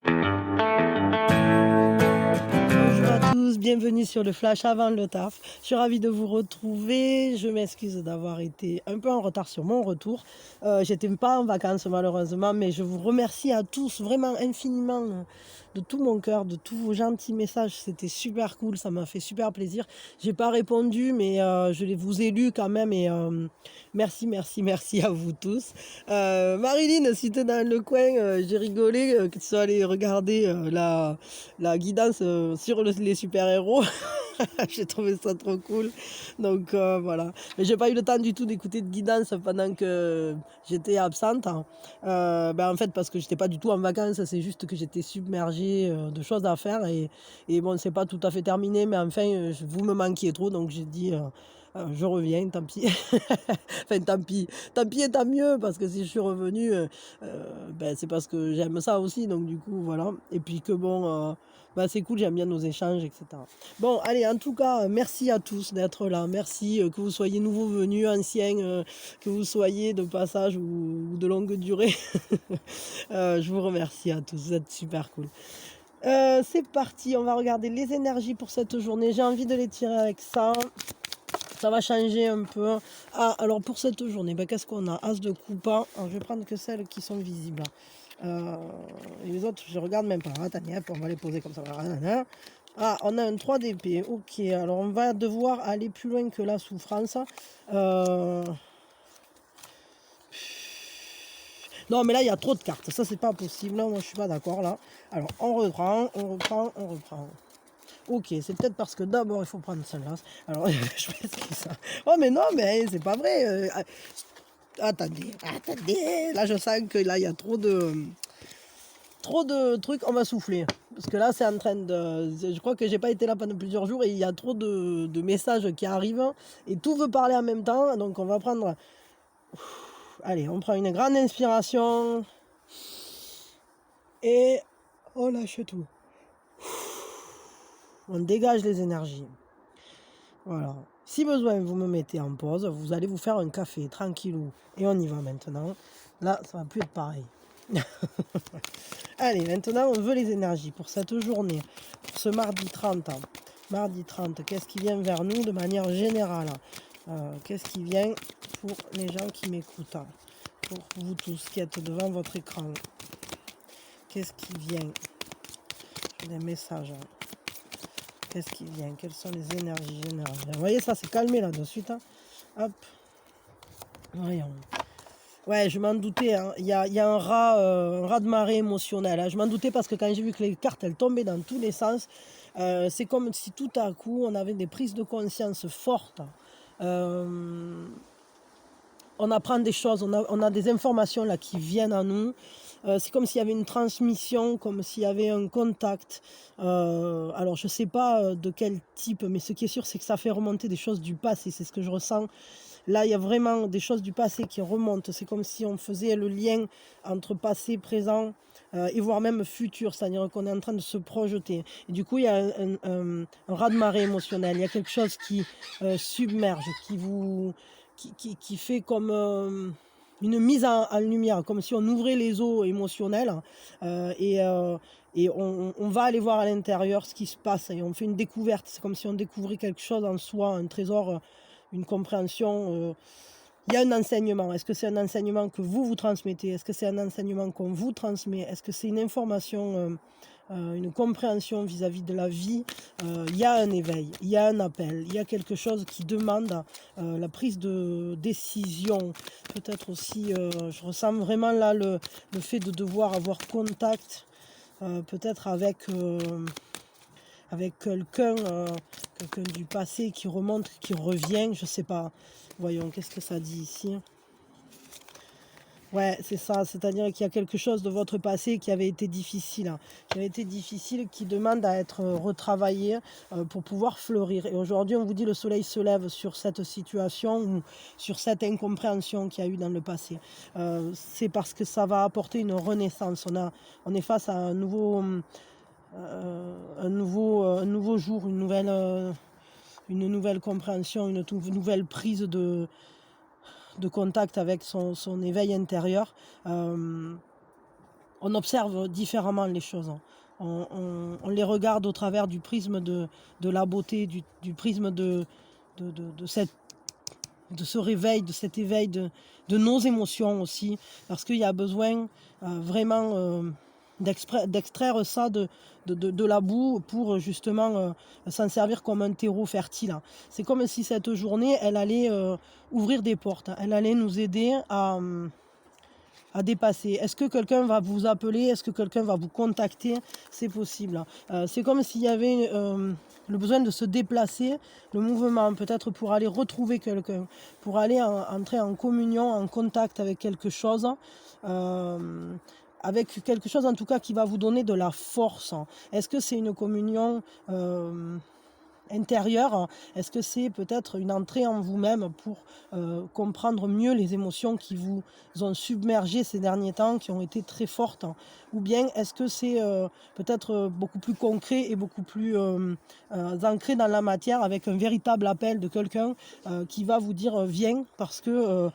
Bonjour à tous, bienvenue sur le flash avant le taf. Je suis ravie de vous retrouver. Je m'excuse d'avoir été un peu en retard sur mon retour. J'étais pas en vacances malheureusement, mais je vous remercie à tous vraiment infiniment de tout mon cœur, de tous vos gentils messages. C'était super cool, ça m'a fait super plaisir. J'ai pas répondu, mais vous ai lu quand même et merci, merci, merci à vous tous. Marilyn, si t'es dans le coin, j'ai rigolé que tu sois allé regarder la guidance sur les super-héros. J'ai trouvé ça trop cool. Donc voilà. Mais j'ai pas eu le temps du tout d'écouter de guidance pendant que j'étais absente, hein. En fait, parce que j'étais pas du tout en vacances, c'est juste que j'étais submergée de choses à faire. Et bon, c'est pas tout à fait terminé, mais enfin, vous me manquiez trop. Donc j'ai dit, je reviens, tant pis. Enfin, tant pis et tant mieux, parce que si je suis revenue, c'est parce que j'aime ça aussi. Donc du coup, voilà. Et puis que bon. C'est cool, j'aime bien nos échanges, etc. Bon, allez, en tout cas, merci à tous d'être là. Merci, que vous soyez nouveaux venus, anciens, que vous soyez de passage ou de longue durée. Je vous remercie à tous, vous êtes super cool. C'est parti, on va regarder les énergies pour cette journée. J'ai envie de les tirer avec ça. Ça va changer un peu. Ah, alors pour cette journée, qu'est-ce qu'on a? As de coupa. Alors, je vais prendre que celles qui sont visibles. Et les autres, je regarde même pas. Attendez, hop, on va les poser comme ça. Ah, on a un 3 d'épée. Ok, alors on va devoir aller plus loin que la souffrance. Non, mais là, il y a trop de cartes. Ça, c'est pas possible. Moi, je suis pas d'accord là. Alors, on reprend, on reprend, on reprend. Ok, c'est peut-être parce que d'abord, il faut prendre celle-là. Alors, je vais essayer ça. Oh, mais non, mais c'est pas vrai. Attendez, attendez. Là, je sens que là, il y a trop de trucs. On va souffler. Parce que là, c'est en train de... Je crois que j'ai pas été là pendant plusieurs jours et il y a trop de messages qui arrivent. Et tout veut parler en même temps. Donc, on va prendre... Allez, on prend une grande inspiration. Et on lâche tout. On dégage les énergies. Voilà. Si besoin, vous me mettez en pause. Vous allez vous faire un café tranquillou. Et on y va maintenant. Là, ça va plus être pareil. Allez, maintenant, on veut les énergies pour cette journée. Pour ce mardi 30. Mardi 30, qu'est-ce qui vient vers nous de manière générale? Qu'est-ce qui vient pour les gens qui m'écoutent? Pour vous tous qui êtes devant votre écran. Qu'est-ce qui vient? Des messages. Qu'est-ce qui vient? Quelles sont les énergies générales? Vous voyez, ça s'est calmé là de suite. Hein. Hop. Voyons. Ouais, je m'en doutais. Hein. Il y a un raz de marée émotionnel. Hein. Je m'en doutais parce que quand j'ai vu que les cartes, elles tombaient dans tous les sens, c'est comme si tout à coup, on avait des prises de conscience fortes. On apprend des choses, on a des informations là qui viennent à nous. C'est comme s'il y avait une transmission, comme s'il y avait un contact. Alors je sais pas de quel type, mais ce qui est sûr, c'est que ça fait remonter des choses du passé. C'est ce que je ressens. Là, il y a vraiment des choses du passé qui remontent. C'est comme si on faisait le lien entre passé, présent et voire même futur. C'est-à-dire qu'on est en train de se projeter. Et du coup, il y a un raz-de-marée émotionnel. Il y a quelque chose qui submerge, qui fait comme une mise en lumière, comme si on ouvrait les eaux émotionnelles et on va aller voir à l'intérieur ce qui se passe et on fait une découverte. C'est comme si on découvrait quelque chose en soi, un trésor, une compréhension. Il y a un enseignement. Est-ce que c'est un enseignement que vous transmettez? Est-ce que c'est un enseignement qu'on vous transmet? Est-ce que c'est une information, une compréhension vis-à-vis de la vie? Il y a un éveil, il y a un appel, il y a quelque chose qui demande la prise de décision. Peut-être aussi, je ressens vraiment là le fait de devoir avoir contact, peut-être avec quelqu'un du passé qui remonte, qui revient, je sais pas. Voyons, qu'est-ce que ça dit ici? Ouais, c'est ça, c'est-à-dire qu'il y a quelque chose de votre passé qui avait été difficile, hein, qui demande à être retravaillé pour pouvoir fleurir. Et aujourd'hui, on vous dit le soleil se lève sur cette situation ou sur cette incompréhension qu'il y a eu dans le passé. C'est parce que ça va apporter une renaissance. On est face à un nouveau jour, une nouvelle compréhension, une nouvelle prise de contact avec son éveil intérieur. On on observe différemment les choses. On les regarde au travers du prisme de la beauté, du prisme de ce réveil, de cet éveil de nos émotions aussi, parce qu'il y a besoin vraiment d'extraire ça de la boue pour justement s'en servir comme un terreau fertile. C'est comme si cette journée, elle allait ouvrir des portes, elle allait nous aider à dépasser. Est-ce que quelqu'un va vous appeler? Est-ce que quelqu'un va vous contacter? C'est possible. C'est comme s'il y avait le besoin de se déplacer, le mouvement, peut-être pour aller retrouver quelqu'un, pour aller entrer en communion, en contact avec quelque chose, avec quelque chose en tout cas qui va vous donner de la force. Est-ce que c'est une communion intérieure? Est-ce que c'est peut-être une entrée en vous-même pour comprendre mieux les émotions qui vous ont submergé ces derniers temps, qui ont été très fortes? Ou bien est-ce que c'est peut-être beaucoup plus concret et beaucoup plus ancré dans la matière, avec un véritable appel de quelqu'un qui va vous dire viens, parce que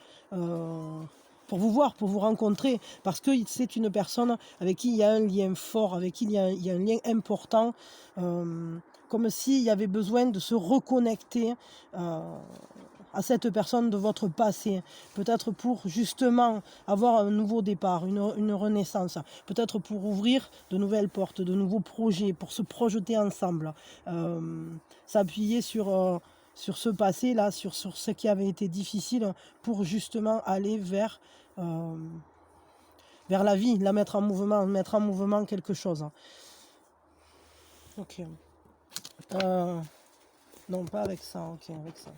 pour vous voir, pour vous rencontrer, parce que c'est une personne avec qui il y a un lien fort, avec qui il y a un lien important, comme s'il y avait besoin de se reconnecter à cette personne de votre passé, peut-être pour justement avoir un nouveau départ, une renaissance, peut-être pour ouvrir de nouvelles portes, de nouveaux projets, pour se projeter ensemble, s'appuyer sur ce passé-là, sur ce qui avait été difficile, pour justement aller vers la vie, la mettre en mouvement quelque chose. Ok. Non, pas avec ça, ok, avec ça.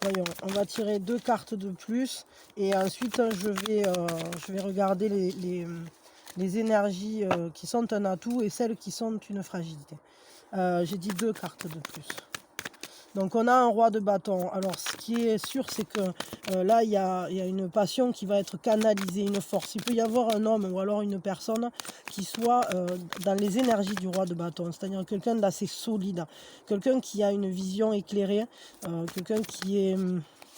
Voyons, on va tirer 2 cartes de plus et ensuite je vais regarder les énergies qui sont un atout et celles qui sont une fragilité. J'ai dit 2 cartes de plus. Donc on a un roi de bâton. Alors ce qui est sûr, c'est que là il y a une passion qui va être canalisée, une force. Il peut y avoir un homme ou alors une personne qui soit dans les énergies du roi de bâton, c'est-à-dire quelqu'un d'assez solide, quelqu'un qui a une vision éclairée, quelqu'un qui est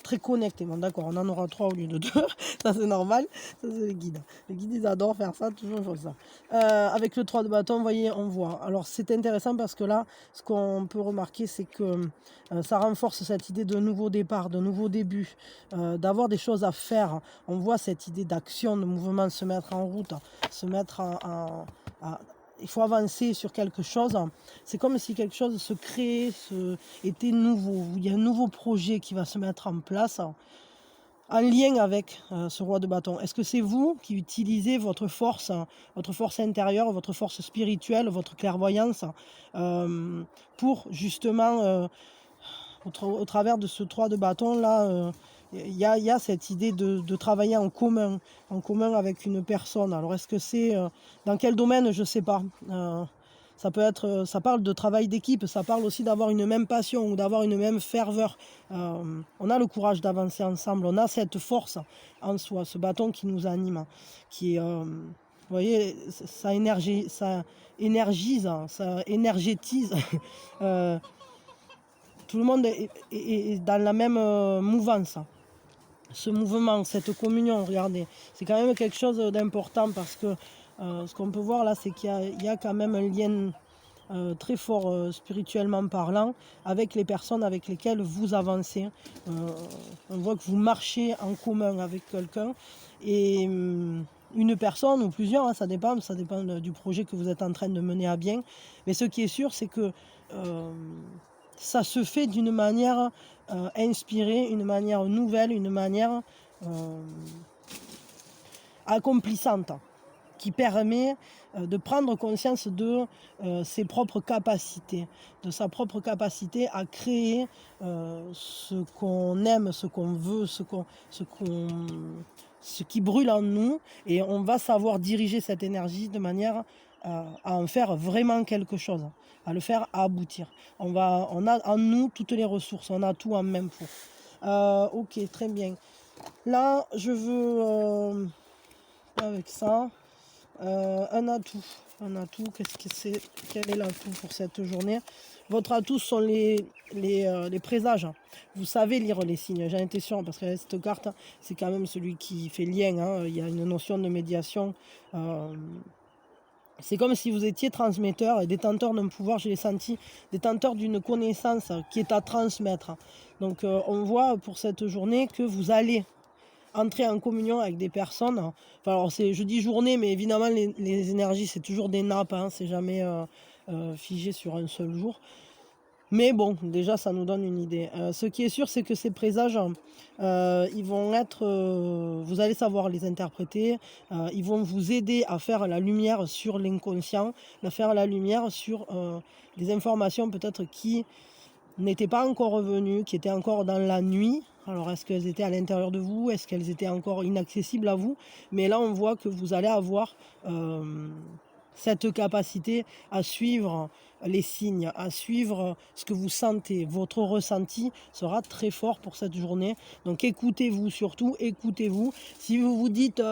très connecté. Bon d'accord, on en aura 3 au lieu de 2, ça c'est normal, ça c'est les guides. Les guides ils adorent faire ça, toujours ça. Avec le 3 de bâton, vous voyez, on voit. Alors c'est intéressant parce que là, ce qu'on peut remarquer, c'est que ça renforce cette idée de nouveau départ, de nouveau début, d'avoir des choses à faire. On voit cette idée d'action, de mouvement, se mettre en route, se mettre il faut avancer sur quelque chose. C'est comme si quelque chose se créait, était nouveau. Il y a un nouveau projet qui va se mettre en place en lien avec ce roi de bâton. Est-ce que c'est vous qui utilisez votre force intérieure, votre force spirituelle, votre clairvoyance pour justement, au travers de ce 3 de bâton là, il y a cette idée de travailler en commun avec une personne. Alors est-ce que c'est dans quel domaine, je ne sais pas. Ça peut être, ça parle de travail d'équipe, ça parle aussi d'avoir une même passion ou d'avoir une même ferveur. On a le courage d'avancer ensemble, on a cette force en soi, ce bâton qui nous anime, qui vous voyez, ça énergise, ça énergétise. Tout le monde est dans la même mouvance. Ce mouvement, cette communion, regardez, c'est quand même quelque chose d'important, parce que ce qu'on peut voir là, c'est qu'il y a quand même un lien très fort spirituellement parlant avec les personnes avec lesquelles vous avancez. On voit que vous marchez en commun avec quelqu'un, et une personne ou plusieurs, hein, ça dépend du projet que vous êtes en train de mener à bien. Mais ce qui est sûr, c'est que ça se fait d'une manière inspirée, une manière nouvelle, une manière accomplissante, qui permet de prendre conscience de ses propres capacités, de sa propre capacité à créer ce qu'on aime, ce qu'on veut, ce qui brûle en nous, et on va savoir diriger cette énergie de manière à en faire vraiment quelque chose, à le faire aboutir. On a en nous toutes les ressources, on a tout en même pour. Ok, très bien. Là, je veux avec ça. Un atout. Un atout, qu'est-ce que c'est? Quel est l'atout pour cette journée? Votre atout sont les présages. Vous savez lire les signes, j'en étais sûre, parce que cette carte, c'est quand même celui qui fait lien, hein. Il y a une notion de médiation. C'est comme si vous étiez transmetteur et détenteur d'un pouvoir, je l'ai senti, détenteur d'une connaissance qui est à transmettre. Donc on voit pour cette journée que vous allez entrer en communion avec des personnes. Enfin, alors je dis journée, mais évidemment les énergies c'est toujours des nappes, hein, c'est jamais figé sur un seul jour. Mais bon, déjà ça nous donne une idée. Ce qui est sûr, c'est que ces présages, ils vont être, vous allez savoir les interpréter, ils vont vous aider à faire la lumière sur l'inconscient, à faire la lumière sur des informations peut-être qui n'étaient pas encore revenues, qui étaient encore dans la nuit. Alors est-ce qu'elles étaient à l'intérieur de vous? Est-ce qu'elles étaient encore inaccessibles à vous? Mais là on voit que vous allez avoir cette capacité à suivre les signes, à suivre ce que vous sentez. Votre ressenti sera très fort pour cette journée. Donc écoutez-vous surtout, écoutez-vous. Si vous vous dites,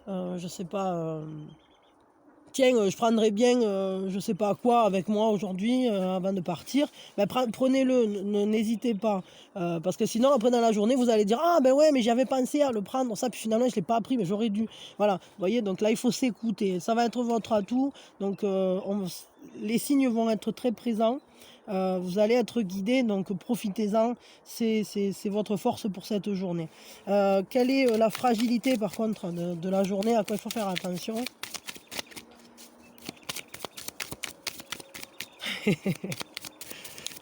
je sais pas, tiens, je prendrais bien, je sais pas quoi avec moi aujourd'hui avant de partir, ben, prenez-le, n'hésitez pas. Parce que sinon, après dans la journée, vous allez dire, ah ben ouais, mais j'avais pensé à le prendre, ça, puis finalement, je ne l'ai pas pris, mais j'aurais dû. Voilà, vous voyez, donc là, il faut s'écouter. Ça va être votre atout. Donc, les signes vont être très présents. Vous allez être guidé, donc profitez-en, c'est votre force pour cette journée. Quelle est la fragilité par contre de la journée, à quoi il faut faire attention?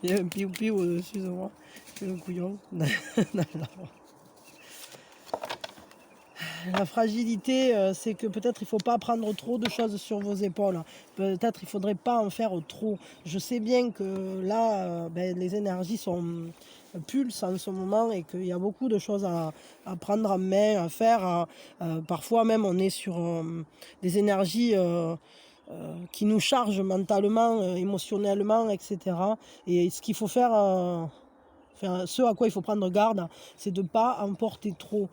Il y a un piou-piou au-dessus de moi. Je fais le couillon. La fragilité, c'est que peut-être il ne faut pas prendre trop de choses sur vos épaules. Peut-être il ne faudrait pas en faire trop. Je sais bien que là, les énergies sont pulsent en ce moment et qu'il y a beaucoup de choses à prendre en main, à faire. Parfois même, on est sur des énergies qui nous chargent mentalement, émotionnellement, etc. Et ce qu'il faut faire... Enfin, ce à quoi il faut prendre garde, c'est de ne pas en porter trop.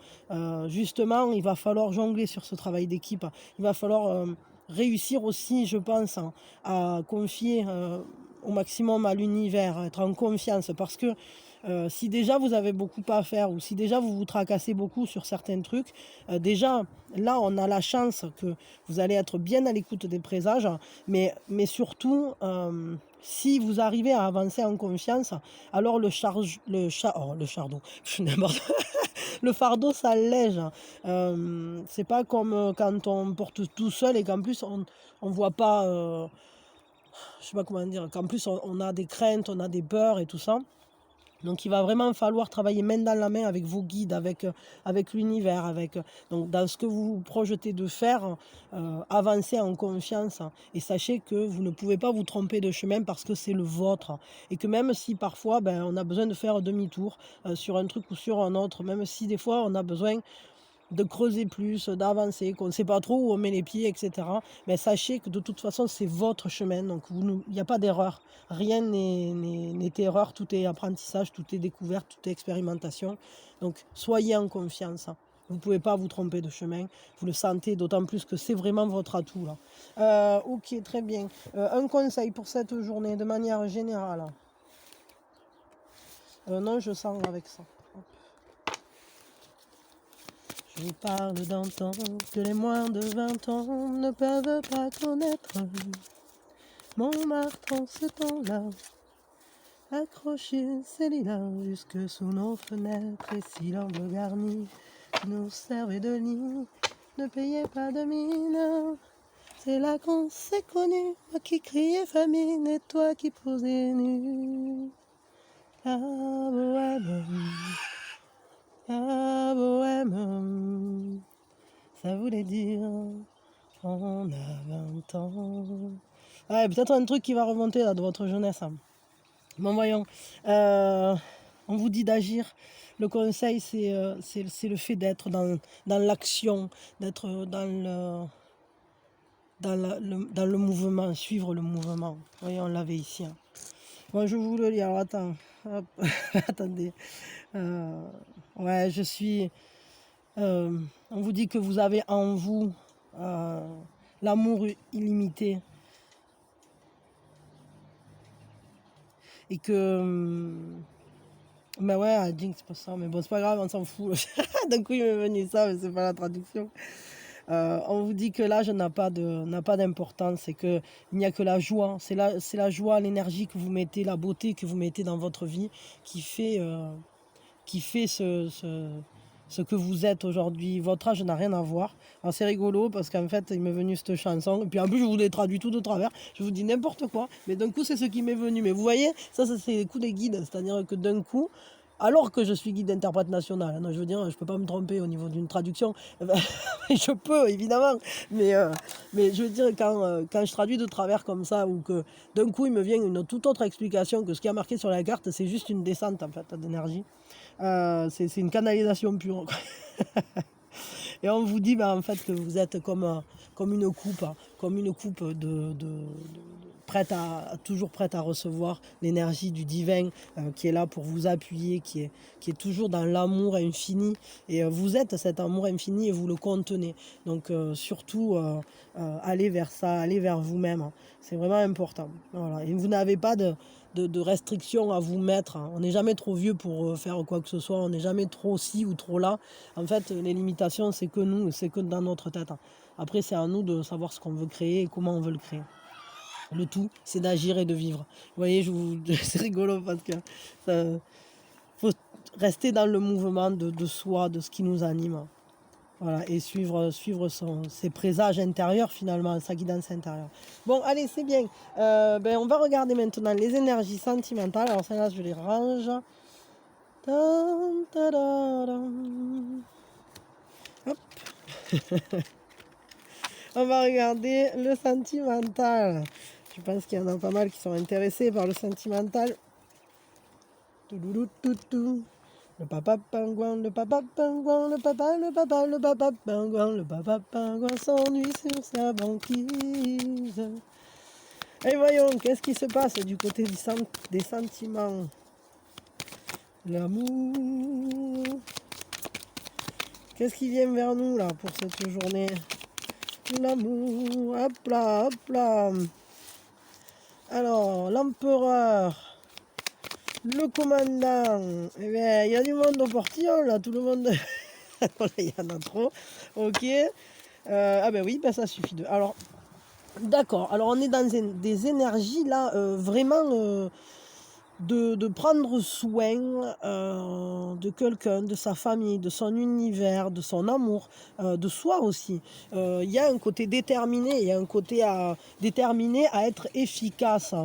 Justement, il va falloir jongler sur ce travail d'équipe. Il va falloir réussir aussi, je pense, à confier au maximum à l'univers, être en confiance. Parce que si déjà vous avez beaucoup à faire ou si déjà vous vous tracassez beaucoup sur certains trucs, déjà là on a la chance que vous allez être bien à l'écoute des présages, mais surtout si vous arrivez à avancer en confiance, alors le fardeau s'allège. C'est pas comme quand on porte tout seul et qu'en plus on voit pas, je sais pas comment dire, qu'en plus on a des craintes, on a des peurs et tout ça. Donc il va vraiment falloir travailler main dans la main avec vos guides, avec l'univers, donc dans ce que vous vous projetez de faire, avancez en confiance et sachez que vous ne pouvez pas vous tromper de chemin parce que c'est le vôtre et que même si parfois on a besoin de faire demi-tour sur un truc ou sur un autre, même si des fois on a besoin de creuser plus, d'avancer, qu'on ne sait pas trop où on met les pieds, etc. Mais sachez que de toute façon, c'est votre chemin, donc il n'y a pas d'erreur. Rien n'est erreur, tout est apprentissage, tout est découverte, tout est expérimentation. Donc soyez en confiance. Vous ne pouvez pas vous tromper de chemin, vous le sentez, d'autant plus que c'est vraiment votre atout. Là. Ok, très bien. Un conseil pour cette journée, de manière générale. Non, je sens avec ça. Je vous parle d'un temps que les moins de 20 ans ne peuvent pas connaître. Montmartre en ce temps-là, accroché ses lilas jusque sous nos fenêtres. Et si l'angle garni nous servait de lit, ne payait pas de mine. C'est là qu'on s'est connus, moi qui criais famine et toi qui posais nu. La bohème, la bohème. Ça voulait dire on a 20 ans. Ouais, peut-être un truc qui va remonter là de votre jeunesse. Hein. Bon, voyons. On vous dit d'agir. Le conseil, c'est le fait d'être dans l'action, d'être dans le mouvement, suivre le mouvement. Voyons, on l'avait ici. Hein. Bon, je vous le lis. Alors, attends. Hop. Attendez. Ouais, on vous dit que vous avez en vous l'amour illimité. Et que... Mais ouais, à Jinx, c'est pas ça. Mais bon, c'est pas grave, on s'en fout. D'un coup, il m'est venu ça, mais c'est pas la traduction. On vous dit que l'âge n'a pas d'importance, c'est qu'il n'y a que la joie. C'est la joie, l'énergie que vous mettez, la beauté que vous mettez dans votre vie qui fait ce que vous êtes aujourd'hui. Votre âge n'a rien à voir. Alors c'est rigolo parce qu'en fait, il m'est venu cette chanson. Et puis en plus, je vous l'ai traduit tout de travers. Je vous dis n'importe quoi. Mais d'un coup, c'est ce qui m'est venu. Mais vous voyez, ça c'est les coups des guides. C'est-à-dire que d'un coup, alors que je suis guide d'interprète national, non, je veux dire, je peux pas me tromper au niveau d'une traduction. Je peux, évidemment. Mais je veux dire, quand je traduis de travers comme ça, ou que d'un coup, il me vient une toute autre explication que ce qui a marqué sur la carte, c'est juste une descente, en fait, d'énergie. C'est une canalisation pure. Et on vous dit en fait que vous êtes comme une coupe toujours prête à recevoir l'énergie du divin qui est là pour vous appuyer, qui est toujours dans l'amour infini. Et vous êtes cet amour infini et vous le contenez. Donc surtout, allez vers ça, allez vers vous-même. C'est vraiment important. Voilà. Et vous n'avez pas de restrictions à vous mettre. On n'est jamais trop vieux pour faire quoi que ce soit. On n'est jamais trop ci ou trop là. En fait, les limitations, c'est que nous, c'est que dans notre tête. Après, c'est à nous de savoir ce qu'on veut créer et comment on veut le créer. Le tout, c'est d'agir et de vivre. Vous voyez, c'est rigolo parce que faut rester dans le mouvement de soi, de ce qui nous anime. Voilà, et suivre ses présages intérieurs finalement, sa guidance intérieure. Bon, allez, c'est bien. On va regarder maintenant les énergies sentimentales. Alors celles-là, je les range. Hop. On va regarder le sentimental. Je pense qu'il y en a pas mal qui sont intéressés par le sentimental. Le papa pingouin, le papa pingouin, le papa pingouin, le papa pingouin s'ennuie sur sa banquise. Et voyons, qu'est-ce qui se passe du côté des sentiments? L'amour. Qu'est-ce qui vient vers nous là pour cette journée? L'amour, hop là, hop là. Alors, l'empereur. Le commandant, eh bien, il y a du monde au portillon, là, tout le monde. Il y en a trop. Ok. Ah ben oui, ben ça suffit de. Alors, d'accord. Alors, on est dans des énergies, là, vraiment de prendre soin de quelqu'un, de sa famille, de son univers, de son amour, de soi aussi. Il y a un côté déterminé, il y a un côté déterminé à être efficace,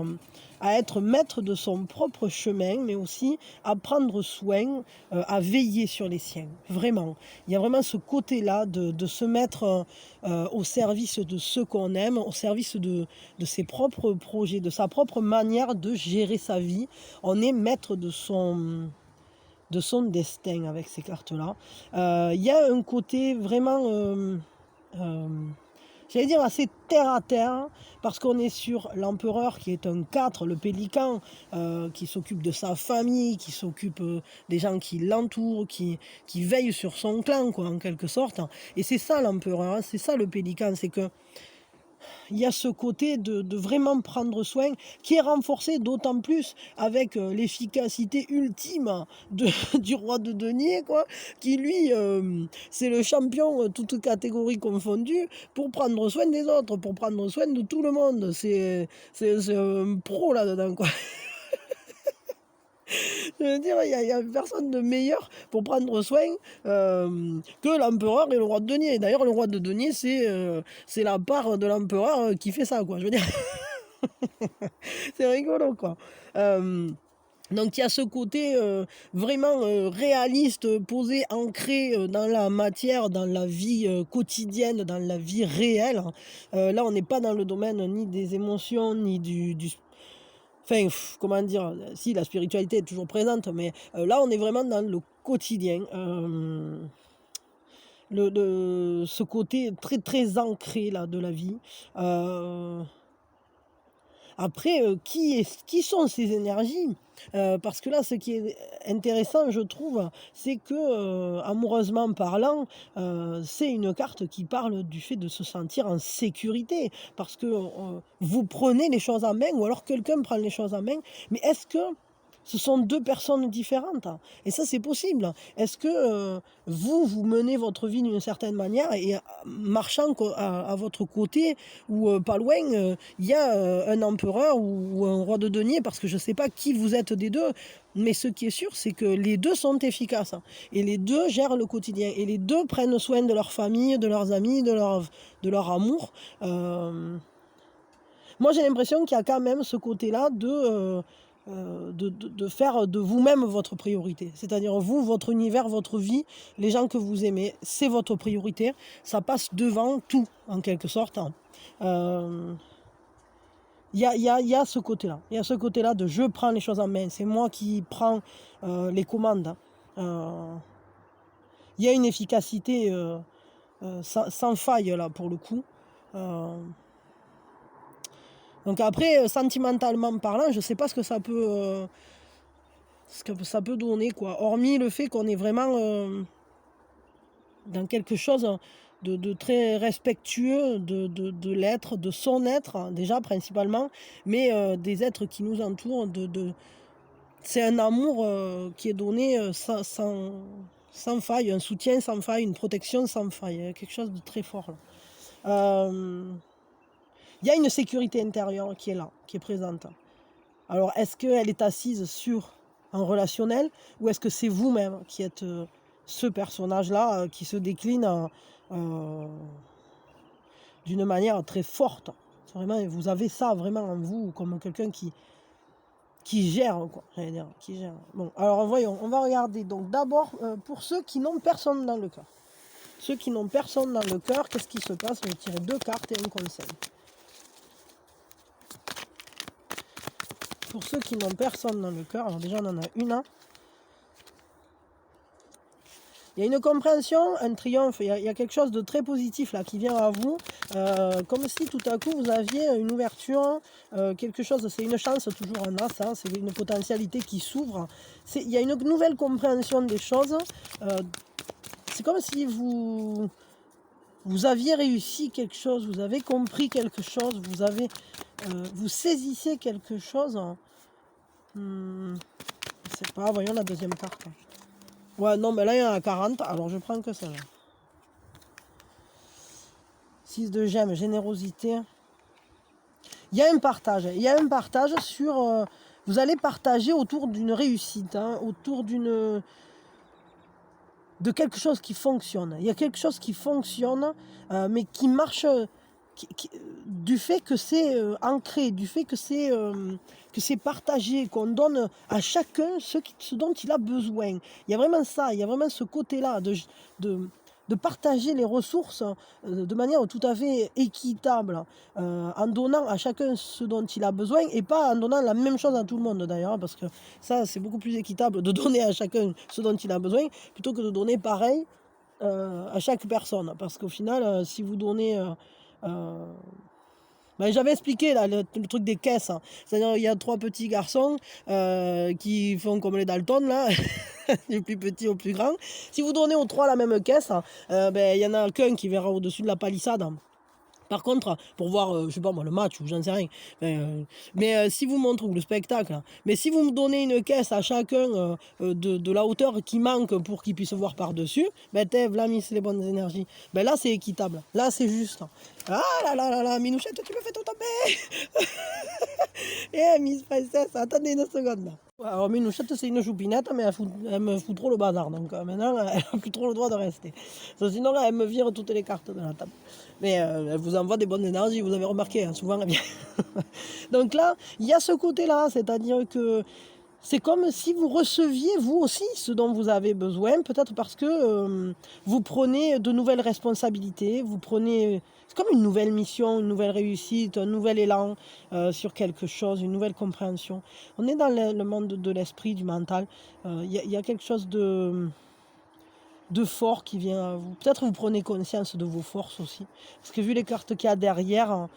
à être maître de son propre chemin, mais aussi à prendre soin, à veiller sur les siens. Vraiment. Il y a vraiment ce côté-là de se mettre au service de ce qu'on aime, au service de ses propres projets, de sa propre manière de gérer sa vie. On est maître de son destin avec ces cartes-là. Il y a un côté vraiment... j'allais dire assez terre à terre, parce qu'on est sur l'empereur qui est un 4, le pélican, qui s'occupe de sa famille, qui s'occupe des gens qui l'entourent, qui veille sur son clan, quoi, en quelque sorte. Et c'est ça l'empereur, hein, c'est ça le pélican, c'est que il y a ce côté de vraiment prendre soin qui est renforcé d'autant plus avec l'efficacité ultime du roi de denier, quoi, qui lui, c'est le champion, toutes catégories confondues, pour prendre soin des autres, pour prendre soin de tout le monde. C'est un pro là-dedans, quoi. Je veux dire, il y a personne de meilleur pour prendre soin que l'empereur et le roi de denier. D'ailleurs, le roi de denier, c'est la part de l'empereur qui fait ça, quoi. Je veux dire, c'est rigolo, quoi. Donc il y a ce côté vraiment réaliste, posé, ancré dans la matière, dans la vie quotidienne, dans la vie réelle. Là, on n'est pas dans le domaine ni des émotions, ni du enfin, comment dire, si la spiritualité est toujours présente, mais là on est vraiment dans le quotidien. Ce côté très très ancré là, de la vie. Après, qui sont ces énergies? Parce que là, ce qui est intéressant, je trouve, c'est que, amoureusement parlant, c'est une carte qui parle du fait de se sentir en sécurité. Parce que, vous prenez les choses en main ou alors quelqu'un prend les choses en main. Mais est-ce que ce sont 2 personnes différentes? Et ça, c'est possible. Est-ce que, vous menez votre vie d'une certaine manière et marchant à votre côté ou, pas loin, il y a, un empereur ou un roi de denier parce que je ne sais pas qui vous êtes des 2, mais ce qui est sûr, c'est que les 2 sont efficaces et les 2 gèrent le quotidien et les 2 prennent soin de leur famille, de leurs amis, de leur amour. Moi, j'ai l'impression qu'il y a quand même ce côté-là de faire de vous-même votre priorité. C'est-à-dire vous, votre univers, votre vie, les gens que vous aimez, c'est votre priorité. Ça passe devant tout, en quelque sorte. Il y a ce côté-là. Il y a ce côté-là de je prends les choses en main. C'est moi qui prends les commandes. Il y a une efficacité sans faille, là, pour le coup. Donc après, sentimentalement parlant, je ne sais pas ce que ça peut donner, quoi. Hormis le fait qu'on est vraiment dans quelque chose de très respectueux de l'être, de son être, déjà principalement, mais des êtres qui nous entourent. C'est un amour qui est donné sans faille, un soutien sans faille, une protection sans faille, quelque chose de très fort, là. Il y a une sécurité intérieure qui est là, qui est présente. Alors, est-ce qu'elle est assise sur un relationnel ou est-ce que c'est vous-même qui êtes ce personnage-là qui se décline d'une manière très forte? Vraiment, vous avez ça vraiment en vous comme quelqu'un qui gère, quoi, j'allais dire, qui gère. Bon, alors voyons, on va regarder. Donc d'abord, pour ceux qui n'ont personne dans le cœur. Ceux qui n'ont personne dans le cœur, qu'est-ce qui se passe? Je vais tirer 2 cartes et un conseil. Pour ceux qui n'ont personne dans le cœur, alors déjà on en a une. Il y a une compréhension, un triomphe, il y a quelque chose de très positif là qui vient à vous, comme si tout à coup vous aviez une ouverture, quelque chose, c'est une chance toujours en as, hein, c'est une potentialité qui s'ouvre. Il y a une nouvelle compréhension des choses, c'est comme si vous aviez réussi quelque chose, vous avez compris quelque chose, vous saisissez quelque chose. Je sais pas, voyons la deuxième carte. Ouais, non, mais là, il y en a 40, alors je prends que ça. 6 de gemmes, générosité. Il y a un partage sur... vous allez partager autour d'une réussite, hein, autour de quelque chose qui fonctionne. Il y a quelque chose qui fonctionne, mais qui marche... du fait que c'est ancré, du fait que c'est partagé, qu'on donne à chacun ce dont il a besoin. Il y a vraiment ça, il y a vraiment ce côté-là de partager les ressources de manière tout à fait équitable, en donnant à chacun ce dont il a besoin et pas en donnant la même chose à tout le monde d'ailleurs, parce que ça c'est beaucoup plus équitable de donner à chacun ce dont il a besoin plutôt que de donner pareil à chaque personne. Parce qu'au final, si vous donnez... ben, j'avais expliqué là, le truc des caisses, hein. C'est-à-dire il y a 3 petits garçons qui font comme les Dalton là, du plus petit au plus grand. Si vous donnez aux 3 la même caisse, ben, il y en a qu'un qui verra au-dessus de la palissade. Par contre, pour voir, je sais pas moi, le match ou j'en sais rien, mais si vous montrez, ou le spectacle, hein, mais si vous me donnez une caisse à chacun de la hauteur qui manque pour qu'ils puissent voir par-dessus, ben là, Miss les bonnes énergies, ben là c'est équitable, là c'est juste. Ah là là là là, Minouchette, tu me fais tout tomber. Eh, Miss Princesse, attendez une seconde là. Alors Minouchette c'est une choupinette, mais elle me fout trop le bazar, donc maintenant elle n'a plus trop le droit de rester. Sinon là, elle me vire toutes les cartes de la table. Mais elle vous envoie des bonnes énergies, vous avez remarqué, hein, souvent elle vient. Donc là, il y a ce côté-là, c'est-à-dire que c'est comme si vous receviez vous aussi ce dont vous avez besoin, peut-être parce que vous prenez de nouvelles responsabilités, c'est comme une nouvelle mission, une nouvelle réussite, un nouvel élan sur quelque chose, une nouvelle compréhension. On est dans le monde de l'esprit, du mental. Il y a quelque chose de fort qui vient à vous. Peut-être vous prenez conscience de vos forces aussi. Parce que vu les cartes qu'il y a derrière,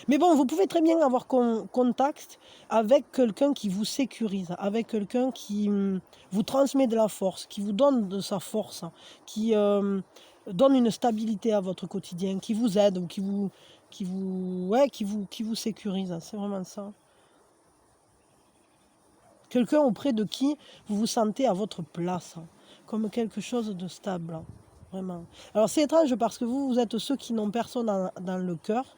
Mais bon, vous pouvez très bien avoir contact avec quelqu'un qui vous sécurise, avec quelqu'un qui vous transmet de la force, qui vous donne de sa force, qui donne une stabilité à votre quotidien, qui vous aide ou qui vous sécurise. C'est vraiment ça. Quelqu'un auprès de qui vous vous sentez à votre place, comme quelque chose de stable, vraiment. Alors c'est étrange parce que vous êtes ceux qui n'ont personne dans le cœur,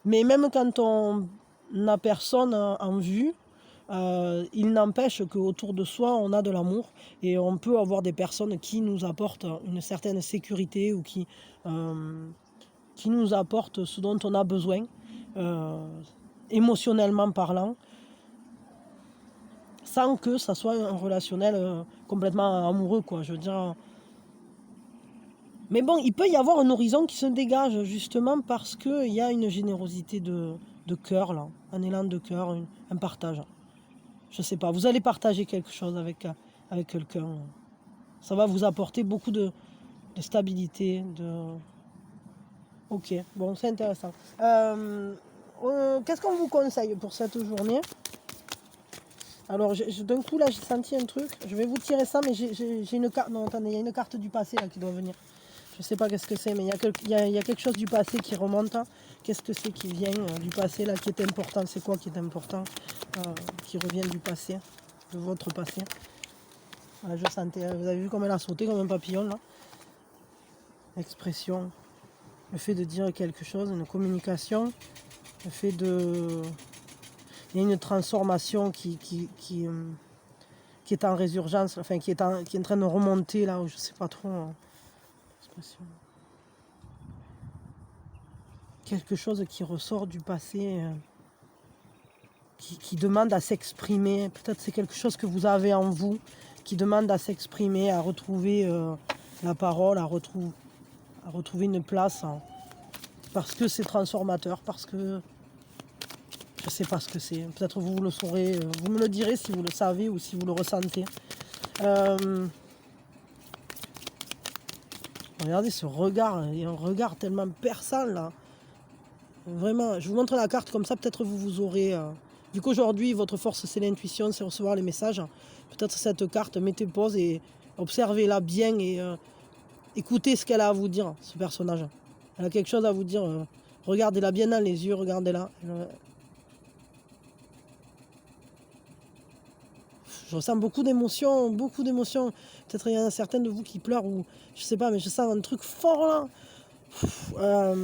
mais même quand on n'a personne en vue, il n'empêche qu'autour de soi, on a de l'amour et on peut avoir des personnes qui nous apportent une certaine sécurité ou qui nous apportent ce dont on a besoin, émotionnellement parlant, sans que ça soit un relationnel complètement amoureux, quoi. Je veux dire. Mais bon, il peut y avoir un horizon qui se dégage justement parce qu'il y a une générosité de cœur, là, un élan de cœur, un partage. Je sais pas, vous allez partager quelque chose avec quelqu'un. Ça va vous apporter beaucoup de stabilité, Ok, bon, c'est intéressant. Qu'est-ce qu'on vous conseille pour cette journée? Alors, d'un coup, là, j'ai senti un truc. Je vais vous tirer ça, mais j'ai une carte. Non, attendez, il y a une carte du passé là qui doit venir. Je ne sais pas qu'est-ce que c'est, mais il y a quelque chose du passé qui remonte. Qu'est-ce que c'est qui vient du passé là, qui est important? C'est quoi qui est important qui revient du passé, de votre passé? Voilà, je sentais, vous avez vu comme elle a sauté comme un papillon là. L'expression, le fait de dire quelque chose, une communication, le fait de... Il y a une transformation qui est en résurgence, enfin qui est en train de remonter là, je ne sais pas trop. Quelque chose qui ressort du passé, qui demande à s'exprimer. Peut-être c'est quelque chose que vous avez en vous, qui demande à s'exprimer, à retrouver la parole, à retrouver une place, parce que c'est transformateur, parce que je ne sais pas ce que c'est. Peut-être vous le saurez, vous me le direz si vous le savez ou si vous le ressentez. Regardez ce regard, il y a un regard tellement perçant là. Vraiment, je vous montre la carte comme ça, peut-être vous aurez... Vu qu'aujourd'hui, votre force, c'est l'intuition, c'est recevoir les messages. Peut-être cette carte, mettez pause et observez-la bien et écoutez ce qu'elle a à vous dire, ce personnage. Elle a quelque chose à vous dire. Regardez-la bien dans les yeux, regardez-la. Je ressens beaucoup d'émotions, beaucoup d'émotions. Peut-être il y en a certaines de vous qui pleurent ou je sais pas, mais je sens un truc fort là.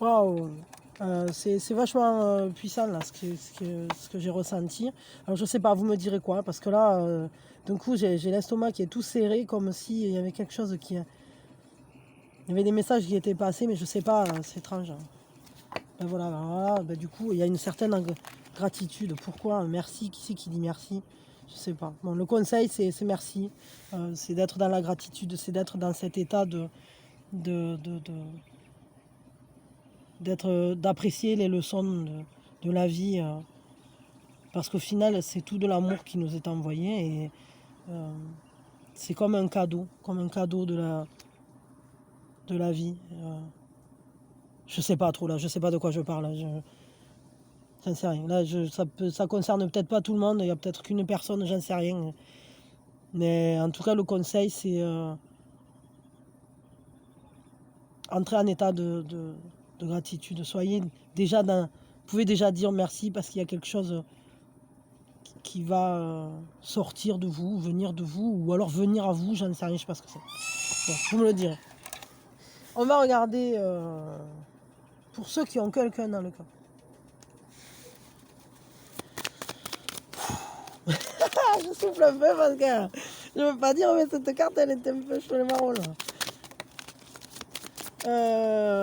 Waouh, c'est vachement puissant là ce que j'ai ressenti. Alors je sais pas, vous me direz quoi, parce que là, d'un coup j'ai l'estomac qui est tout serré comme s'il y avait quelque chose qui... Il y avait des messages qui étaient passés, mais je sais pas, c'est étrange. Ben voilà, ben du coup il y a une certaine gratitude. Pourquoi? Merci, qui c'est qui dit merci? Je sais pas. Bon, le conseil c'est merci, c'est d'être dans la gratitude, c'est d'être dans cet état d'apprécier les leçons de la vie, parce qu'au final c'est tout de l'amour qui nous est envoyé et c'est comme un cadeau de la vie. Je sais pas trop là, je sais pas de quoi je parle, j'en sais rien. Là, ça concerne peut-être pas tout le monde, il y a peut-être qu'une personne, j'en sais rien. Mais en tout cas le conseil c'est entrer en état de gratitude. Soyez déjà vous pouvez déjà dire merci parce qu'il y a quelque chose qui va sortir de vous, venir de vous, ou alors venir à vous, j'en sais rien, je sais pas ce que c'est. Bon, vous me le direz. On va regarder pour ceux qui ont quelqu'un dans le cas. Je souffle un peu parce que je veux pas dire, mais cette carte elle est un peu chaud les marrons là.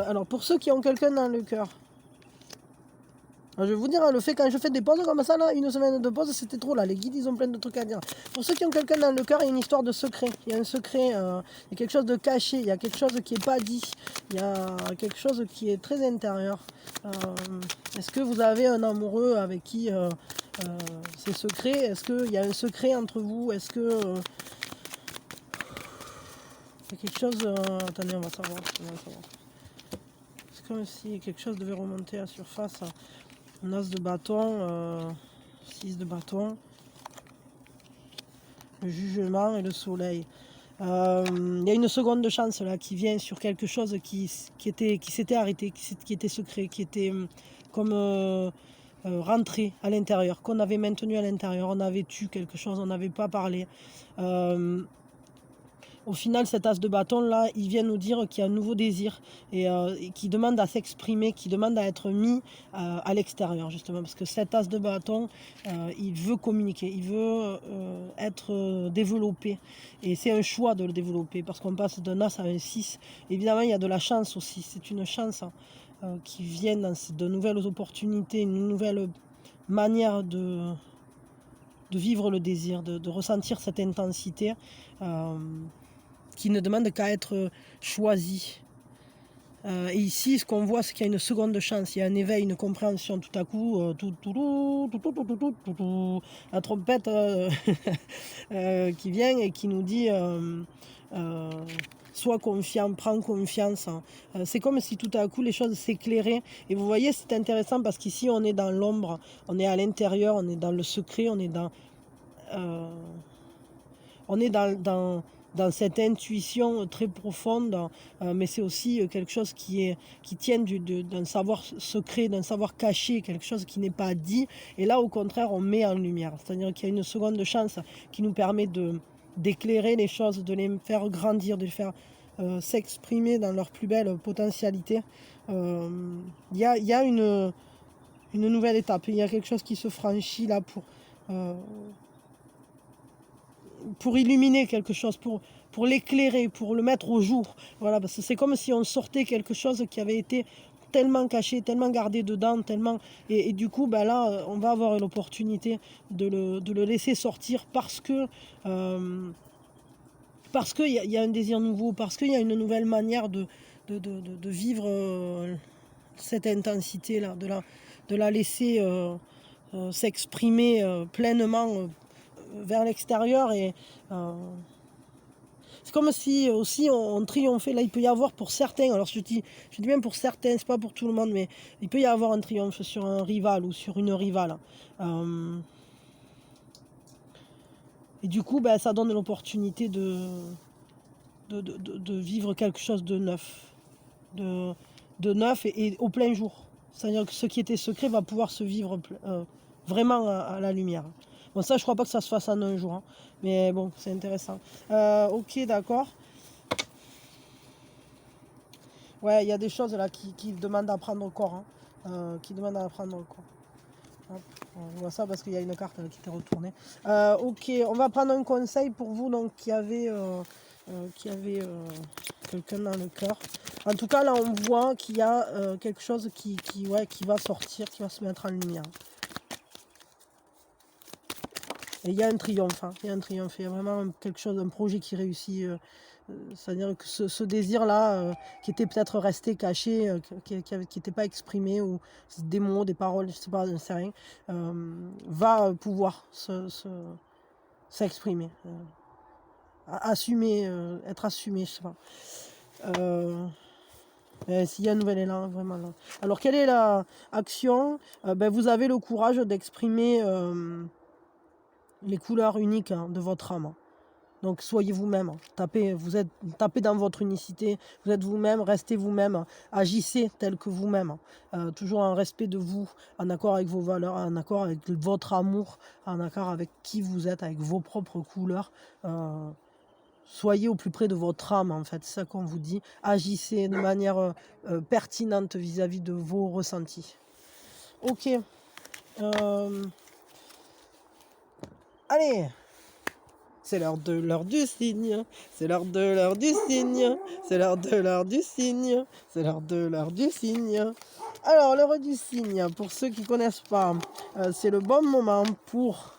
Alors pour ceux qui ont quelqu'un dans le cœur, je vais vous dire, le fait quand je fais des pauses comme ça, là, une semaine de pause, c'était trop là. Les guides, ils ont plein de trucs à dire. Pour ceux qui ont quelqu'un dans le cœur, il y a une histoire de secret. Il y a un secret, il y a quelque chose de caché, il y a quelque chose qui n'est pas dit. Il y a quelque chose qui est très intérieur. Est-ce que vous avez un amoureux avec qui ces secrets. Est-ce qu'il y a un secret entre vous? Est-ce que il y a quelque chose... attendez, on va savoir. C'est comme si quelque chose devait remonter à la surface. Un as de bâton, 6 de bâton, le jugement et le soleil. Il y a une seconde chance là qui vient sur quelque chose qui s'était arrêté, qui était secret, qui était comme rentré à l'intérieur, qu'on avait maintenu à l'intérieur. On avait tué quelque chose, on n'avait pas parlé. Au final, cet as de bâton là, il vient nous dire qu'il y a un nouveau désir et qui demande à s'exprimer, qui demande à être mis à l'extérieur justement, parce que cet as de bâton, il veut communiquer, il veut être développé, et c'est un choix de le développer, parce qu'on passe d'un as à un 6. Évidemment, il y a de la chance aussi, c'est une chance qui vient de nouvelles opportunités, une nouvelle manière de vivre le désir, de ressentir cette intensité. Qui ne demande qu'à être choisi. Et ici, ce qu'on voit, c'est qu'il y a une seconde chance, il y a un éveil, une compréhension tout à coup, la trompette qui vient et qui nous dit sois confiant, prends confiance. C'est comme si tout à coup les choses s'éclairaient. Et vous voyez, c'est intéressant parce qu'ici, on est dans l'ombre, on est à l'intérieur, on est dans le secret, on est dans cette intuition très profonde, mais c'est aussi quelque chose qui tient d'un savoir secret, d'un savoir caché, quelque chose qui n'est pas dit. Et là, au contraire, on met en lumière. C'est-à-dire qu'il y a une seconde chance qui nous permet d'éclairer les choses, de les faire grandir, de les faire s'exprimer dans leur plus belle potentialité. Il y a une nouvelle étape, il y a quelque chose qui se franchit là pour illuminer quelque chose, pour l'éclairer, pour le mettre au jour. Voilà, parce que c'est comme si on sortait quelque chose qui avait été tellement caché, tellement gardé dedans, tellement... Et du coup, ben là, on va avoir l'opportunité de le laisser sortir parce qu'il y a un désir nouveau, parce qu'il y a une nouvelle manière de vivre cette intensité-là, de la laisser s'exprimer pleinement vers l'extérieur. Et c'est comme si aussi on triomphait. Là, il peut y avoir pour certains, alors je dis bien pour certains, c'est pas pour tout le monde, mais il peut y avoir un triomphe sur un rival ou sur une rivale. Et du coup, ben, ça donne l'opportunité de vivre quelque chose de neuf. De neuf et au plein jour. C'est-à-dire que ce qui était secret va pouvoir se vivre vraiment à la lumière. Bon, ça, je crois pas que ça se fasse en un jour, hein. Mais bon, c'est intéressant. Ok, d'accord. Ouais, il y a des choses là qui demandent à prendre au corps, hein, qui demandent à prendre au corps. Hop, on voit ça parce qu'il y a une carte qui était retournée. Ok, on va prendre un conseil pour vous donc qui avait quelqu'un dans le cœur. En tout cas, là, on voit qu'il y a quelque chose qui va sortir, qui va se mettre en lumière. Et il y a un triomphe, hein. Il y a un triomphe, il y a vraiment quelque chose, un projet qui réussit. C'est-à-dire que ce désir-là, qui était peut-être resté caché, qui n'était pas exprimé, ou des mots, des paroles, je sais pas, je ne sais rien, va pouvoir s'exprimer, assumer, être assumé, je sais pas. S'il y a un nouvel élan, vraiment là. Alors, quelle est l'action? Ben, vous avez le courage d'exprimer les couleurs uniques, hein, de votre âme. Donc soyez vous-même, tapez dans votre unicité, vous êtes vous-même, restez vous-même, agissez tel que vous-même, toujours en respect de vous, en accord avec vos valeurs, en accord avec votre amour, en accord avec qui vous êtes, avec vos propres couleurs. Soyez au plus près de votre âme, en fait, c'est ça qu'on vous dit. Agissez de manière pertinente vis-à-vis de vos ressentis. Ok. Allez, c'est l'heure du signe, c'est l'heure du signe, c'est l'heure du signe, c'est l'heure du signe. Alors, l'heure du cygne, pour ceux qui ne connaissent pas, c'est le bon moment pour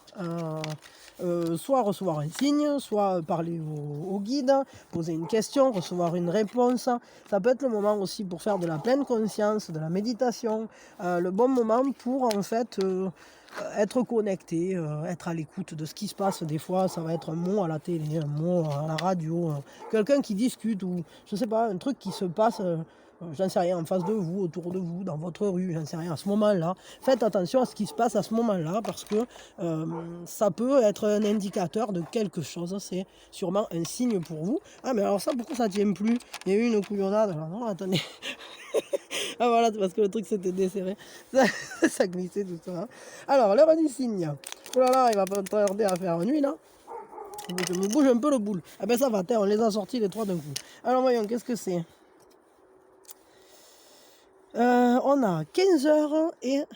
soit recevoir un signe, soit parler au guide, poser une question, recevoir une réponse. Ça peut être le moment aussi pour faire de la pleine conscience, de la méditation. Le bon moment pour en fait être connecté, être à l'écoute de ce qui se passe. Des fois, ça va être un mot à la télé, un mot à la radio, quelqu'un qui discute ou je sais pas, un truc qui se passe. J'en sais rien, en face de vous, autour de vous, dans votre rue, j'en sais rien, à ce moment-là. Faites attention à ce qui se passe à ce moment-là parce que ça peut être un indicateur de quelque chose. C'est sûrement un signe pour vous. Ah, mais alors ça, pourquoi ça tient plus? Il y a eu une couillonnade là. Non, attendez. Ah voilà, c'est parce que le truc s'était desserré. Ça glissait tout ça. Alors, l'heure du signe. Oh là là, il va pas tarder à faire nuit là. Je me bouge un peu le boule. Ah ben ça va, on les a sortis les trois d'un coup. Alors voyons, qu'est-ce que c'est? On a 15h10.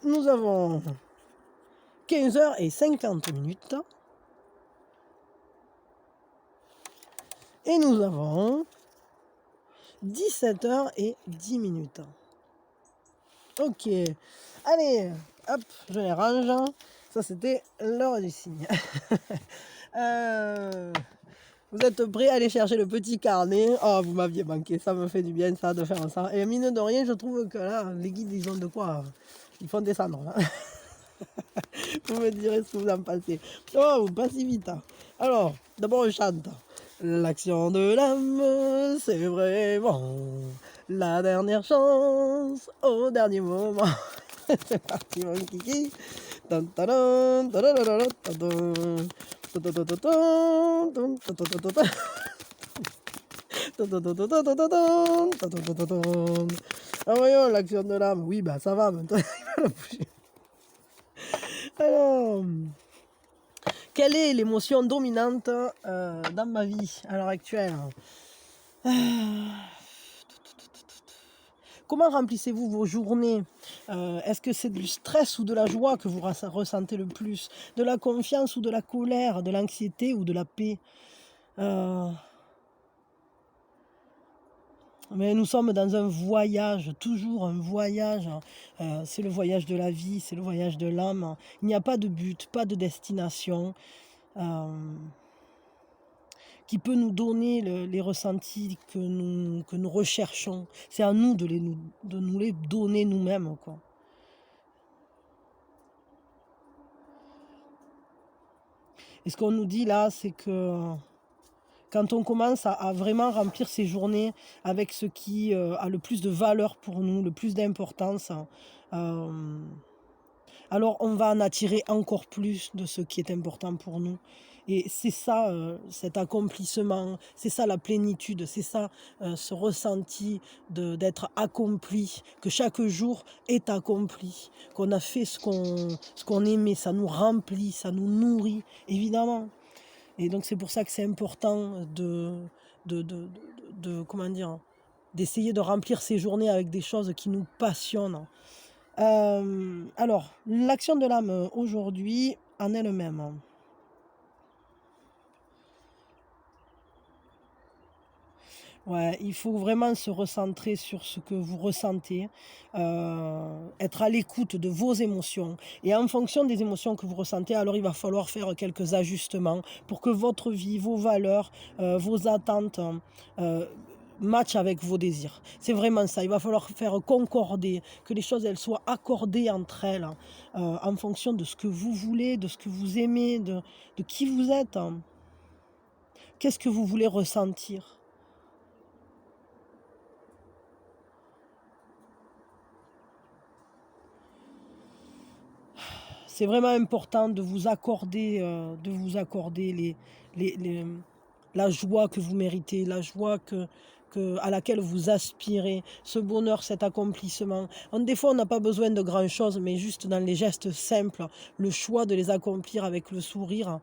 Nous avons 15h50. Et nous avons 17h10. Ok. Allez, hop, je les range. Ça, c'était l'heure du signe. Vous êtes prêts à aller chercher le petit carnet? Oh, vous m'aviez manqué, ça me fait du bien ça de faire ça. Et mine de rien, je trouve que là, les guides, ils ont de quoi. Ils font descendre. Là. Vous me direz ce que vous en pensez. Oh, pas si vite. Alors, d'abord, on chante. L'action de l'âme, c'est vraiment la dernière chance au dernier moment. C'est parti, mon kiki. Ah voyons l'action de l'âme. Oui, bah ça va maintenant. Il va la bouger. Alors, quelle est l'émotion dominante dans ma vie à l'heure actuelle? Comment remplissez-vous vos journées? Est-ce que c'est du stress ou de la joie que vous ressentez le plus? De la confiance ou de la colère? De l'anxiété ou de la paix? Mais nous sommes dans un voyage, toujours un voyage. C'est le voyage de la vie, c'est le voyage de l'âme. Il n'y a pas de but, pas de destination qui peut nous donner les ressentis que nous recherchons. C'est à nous de nous les donner nous-mêmes, quoi. Et ce qu'on nous dit là, c'est que quand on commence à vraiment remplir ses journées avec ce qui a le plus de valeur pour nous, le plus d'importance, alors on va en attirer encore plus de ce qui est important pour nous. Et c'est ça, cet accomplissement, c'est ça la plénitude, c'est ça ce ressenti d'être accompli, que chaque jour est accompli, qu'on a fait ce qu'on aimait, ça nous remplit, ça nous nourrit, évidemment. Et donc c'est pour ça que c'est important comment dire, d'essayer de remplir ses journées avec des choses qui nous passionnent. Alors, l'action de l'âme aujourd'hui en elle-même. Ouais, il faut vraiment se recentrer sur ce que vous ressentez, être à l'écoute de vos émotions. Et en fonction des émotions que vous ressentez, alors il va falloir faire quelques ajustements pour que votre vie, vos valeurs, vos attentes matchent avec vos désirs. C'est vraiment ça. Il va falloir faire concorder, que les choses elles soient accordées entre elles en fonction de ce que vous voulez, de ce que vous aimez, de qui vous êtes. Qu'est-ce que vous voulez ressentir? C'est vraiment important de vous accorder la joie que vous méritez, la joie à laquelle vous aspirez, ce bonheur, cet accomplissement. Des fois, on n'a pas besoin de grand-chose, mais juste dans les gestes simples, le choix de les accomplir avec le sourire,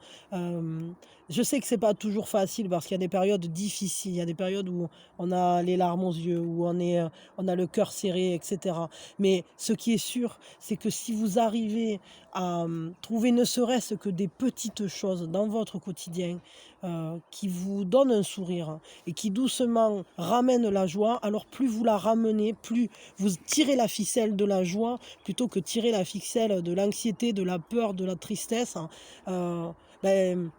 Je sais que c'est pas toujours facile parce qu'il y a des périodes difficiles, il y a des périodes où on a les larmes aux yeux, où on a le cœur serré, et cetera. Mais ce qui est sûr, c'est que si vous arrivez à, trouver ne serait-ce que des petites choses dans votre quotidien, qui vous donnent un sourire et qui doucement ramènent la joie, alors plus vous la ramenez, plus vous tirez la ficelle de la joie plutôt que tirer la ficelle de l'anxiété, de la peur, de la tristesse, ben,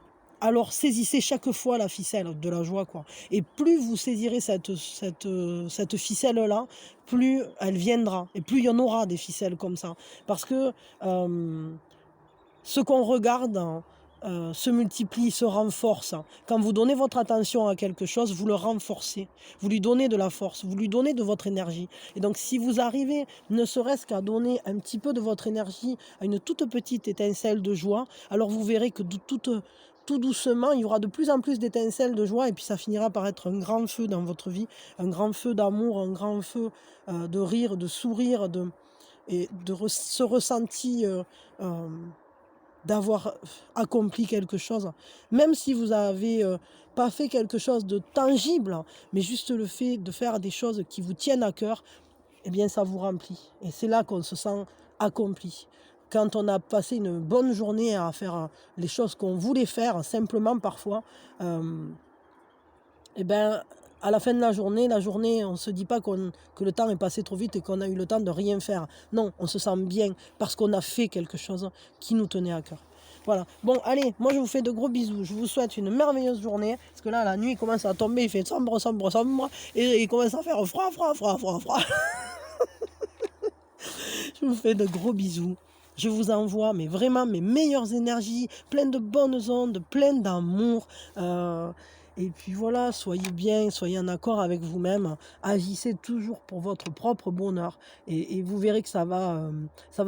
alors saisissez chaque fois la ficelle de la joie, quoi. Et plus vous saisirez cette ficelle-là, plus elle viendra. Et plus il y en aura des ficelles comme ça. Parce que ce qu'on regarde se multiplie, se renforce. Quand vous donnez votre attention à quelque chose, vous le renforcez. Vous lui donnez de la force, vous lui donnez de votre énergie. Et donc si vous arrivez, ne serait-ce qu'à donner un petit peu de votre énergie à une toute petite étincelle de joie, alors vous verrez que tout doucement, il y aura de plus en plus d'étincelles de joie et puis ça finira par être un grand feu dans votre vie, un grand feu d'amour, un grand feu de rire, de sourire, ce ressenti d'avoir accompli quelque chose. Même si vous avez pas fait quelque chose de tangible, mais juste le fait de faire des choses qui vous tiennent à cœur, eh bien ça vous remplit. Et c'est là qu'on se sent accompli. Quand on a passé une bonne journée à faire les choses qu'on voulait faire, simplement parfois, eh ben, à la fin de la journée, on ne se dit pas que le temps est passé trop vite et qu'on a eu le temps de rien faire. Non, on se sent bien parce qu'on a fait quelque chose qui nous tenait à cœur. Voilà. Bon, allez, moi je vous fais de gros bisous. Je vous souhaite une merveilleuse journée. Parce que là, la nuit commence à tomber, il fait sombre, sombre, sombre. Et il commence à faire froid, froid, froid, froid, froid. Je vous fais de gros bisous. Je vous envoie mais vraiment mes meilleures énergies, plein de bonnes ondes, plein d'amour. Et puis voilà, soyez bien, soyez en accord avec vous-même. Agissez toujours pour votre propre bonheur. Et vous verrez que ça va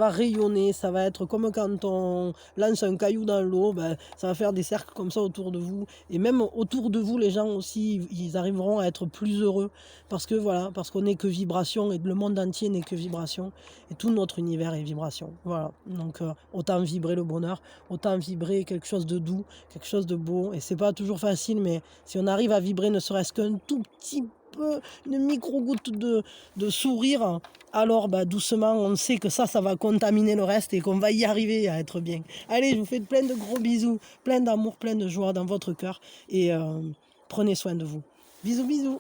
rayonner. Ça va être comme quand on lance un caillou dans l'eau. Ben, ça va faire des cercles comme ça autour de vous. Et même autour de vous, les gens aussi, ils arriveront à être plus heureux. Parce que voilà, parce qu'on n'est que vibration et le monde entier n'est que vibration. Et tout notre univers est vibration. Voilà. Donc autant vibrer le bonheur, autant vibrer quelque chose de doux, quelque chose de beau. Et c'est pas toujours facile, mais si on arrive à vibrer ne serait-ce qu'un tout petit peu, une micro-goutte de sourire, alors bah, doucement, on sait que ça va contaminer le reste et qu'on va y arriver à être bien. Allez, je vous fais plein de gros bisous, plein d'amour, plein de joie dans votre cœur et prenez soin de vous. Bisous, bisous.